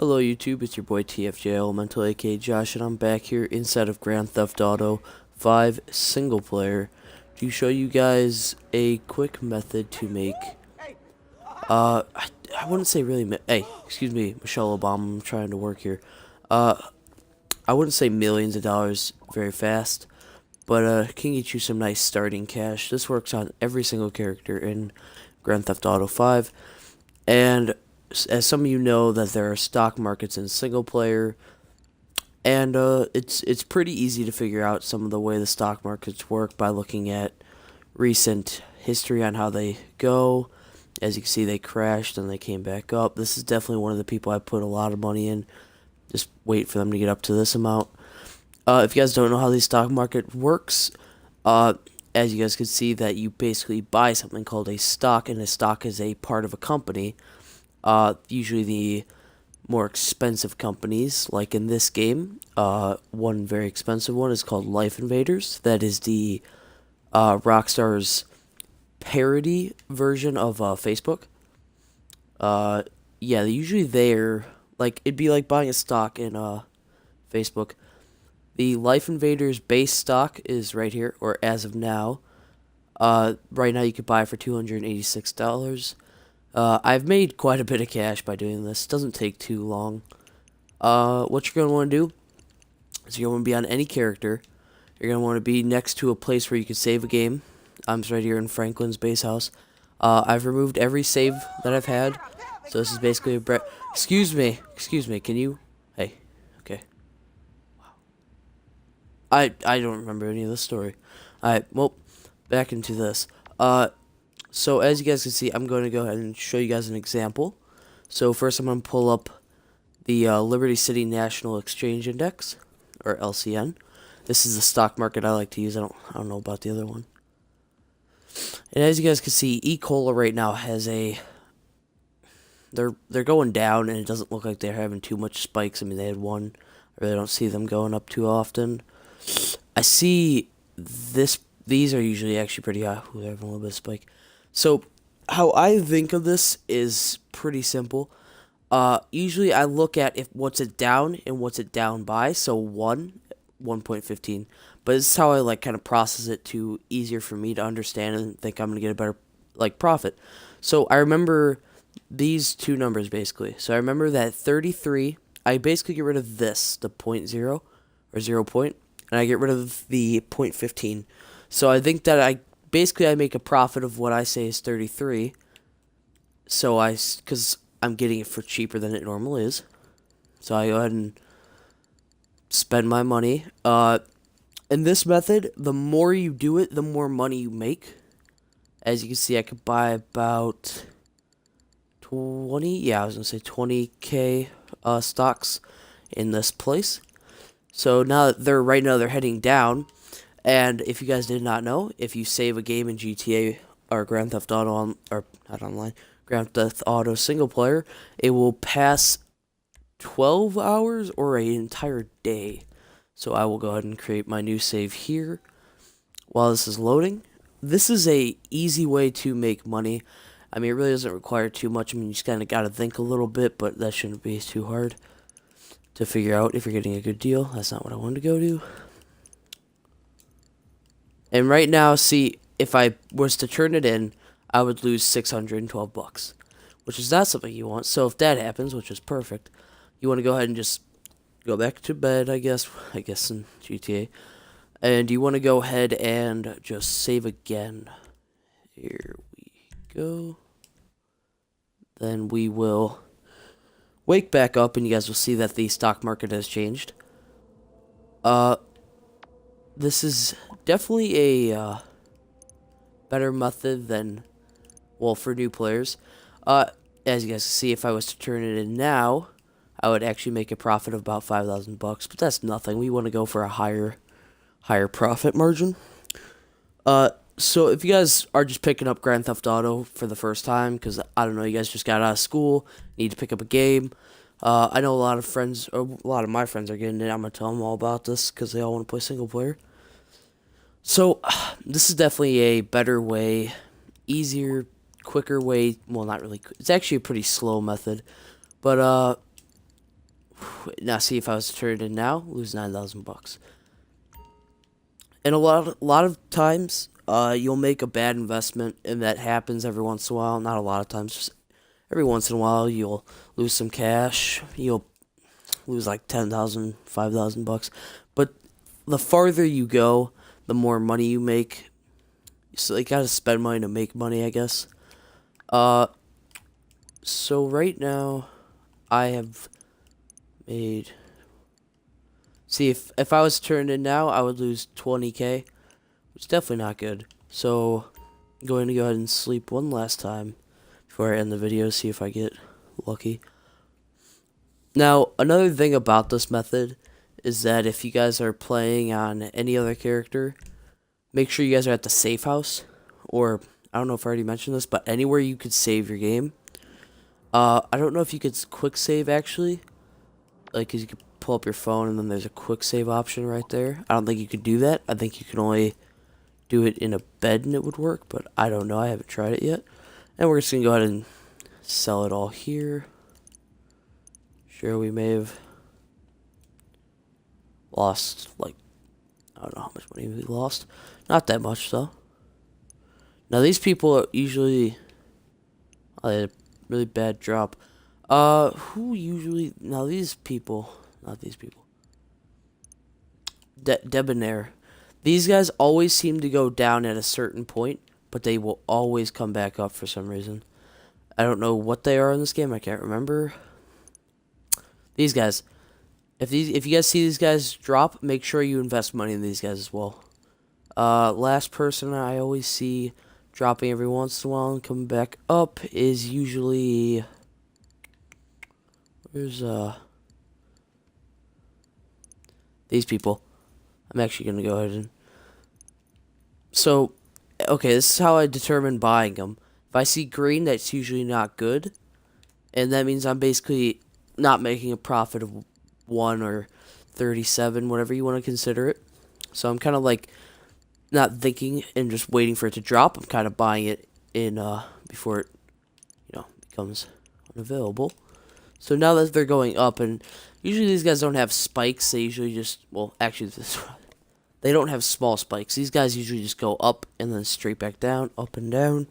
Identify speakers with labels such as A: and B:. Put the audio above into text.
A: Hello YouTube, it's your boy TFJ Elemental aka Josh, and I'm back here inside of Grand Theft Auto 5 single player to show you guys a quick method to make I wouldn't say really hey, excuse me, Michelle Obama, I'm trying to work here. I wouldn't say millions of dollars very fast, but can get you some nice starting cash. This works on every single character in Grand Theft Auto 5, and as some of you know, that there are stock markets in single player, and it's pretty easy to figure out some of the way the stock markets work by looking at recent history on how they go. As you can see, they crashed and they came back up. This is definitely one of the people I put a lot of money in. Just wait for them to get up to this amount. If you guys don't know how the stock market works, as you guys can see, that you basically buy something called a stock, and a stock is a part of a company. Usually the more expensive companies, like in this game, one very expensive one is called Life Invaders. That is the Rockstar's parody version of Facebook. Yeah, usually they're like, it'd be like buying a stock in Facebook. The Life Invaders base stock is right here, or as of now. Right now you could buy it for $286. I've made quite a bit of cash by doing this. It doesn't take too long. What you're going to want to do is you're going to want to be on any character. You're going to want to be next to a place where you can save a game. I'm just right here in Franklin's base house. I've removed every save that I've had. So this is basically a Excuse me, can you... Hey, okay. Wow. I don't remember any of this story. Alright, well, back into this. So as you guys can see, I'm going to go ahead and show you guys an example. So first I'm going to pull up the Liberty City National Exchange Index, or LCN. This is the stock market I like to use. I don't know about the other one. And as you guys can see, E-Cola right now has a... They're going down, and it doesn't look like they're having too much spikes. I mean, they had one. I really don't see them going up too often. I see these are usually actually pretty high. Ooh, they're having a little bit of spike. So, how I think of this is pretty simple. Usually I look at what's it down and what's it down by. So 1.15. But this is how I like kind of process it to easier for me to understand and think I'm gonna get a better profit. So I remember these two numbers basically. So I remember that 33. I basically get rid of this, the 0.0 or 0 point, and I get rid of the 0.15. So I think that I make a profit of what I say is 33. So because I'm getting it for cheaper than it normally is. So I go ahead and spend my money. In this method, the more you do it, the more money you make. As you can see, I could buy about 20k stocks in this place. So now right now they're heading down. And if you guys did not know, if you save a game in GTA or Grand Theft Auto Grand Theft Auto single player, it will pass 12 hours or an entire day. So I will go ahead and create my new save here while this is loading. This is a easy way to make money. I mean, it really doesn't require too much. I mean, you just kind of got to think a little bit, but that shouldn't be too hard to figure out if you're getting a good deal. That's not what I wanted to go to. And right now, see, if I was to turn it in, I would lose 612 bucks, which is not something you want. So if that happens, which is perfect, you want to go ahead and just go back to bed, I guess in GTA. And you want to go ahead and just save again. Here we go. Then we will wake back up, and you guys will see that the stock market has changed. This is definitely a better method than, well, for new players. As you guys can see, if I was to turn it in now, I would actually make a profit of about 5,000 bucks, but that's nothing. We want to go for a higher profit margin. So if you guys are just picking up Grand Theft Auto for the first time, because I don't know, you guys just got out of school, need to pick up a game. I know a lot of my friends are getting it. I'm gonna tell them all about this because they all want to play single player. So this is definitely a better way, easier, quicker way. Well, not really. It's actually a pretty slow method, but Now see if I was to turn it in now, lose 9,000 bucks. And a lot of times, you'll make a bad investment, and that happens every once in a while. Not a lot of times, just every once in a while, you'll lose some cash. You'll lose like 10,000, 5,000 bucks. But the farther you go, the more money you make. So you gotta spend money to make money, I guess. Uh, so right now, I have made. See, if I was turned in now, I would lose 20K, which is definitely not good. So, I'm going to go ahead and sleep one last time before I end the video, see if I get lucky. Now, another thing about this method is that if you guys are playing on any other character, make sure you guys are at the safe house, or I don't know if I already mentioned this, but anywhere you could save your game. I don't know if you could quick save actually, like 'cause you could pull up your phone and then there's a quick save option right there. I don't think you could do that. I think you can only do it in a bed and it would work, but I don't know. I haven't tried it yet. And we're just gonna go ahead and sell it all here. Sure, we may have lost, like, I don't know how much money we lost. Not that much though. Now these people are usually, oh, they had a really bad drop. Who usually, now these people, not these people. Debonair. These guys always seem to go down at a certain point, but they will always come back up for some reason. I don't know what they are in this game. I can't remember. These guys. If you guys see these guys drop, make sure you invest money in these guys as well. Last person I always see dropping every once in a while and coming back up is usually, where's these people. I'm actually gonna go ahead and, so okay, this is how I determine buying them. If I see green, that's usually not good, and that means I'm basically not making a profit of 1 or 37, whatever you want to consider it. So I'm kind of like not thinking and just waiting for it to drop. I'm kind of buying it in before it, becomes unavailable. So now that they're going up, and usually these guys don't have spikes. They usually just, well, actually, they don't have small spikes. These guys usually just go up and then straight back down, up and down.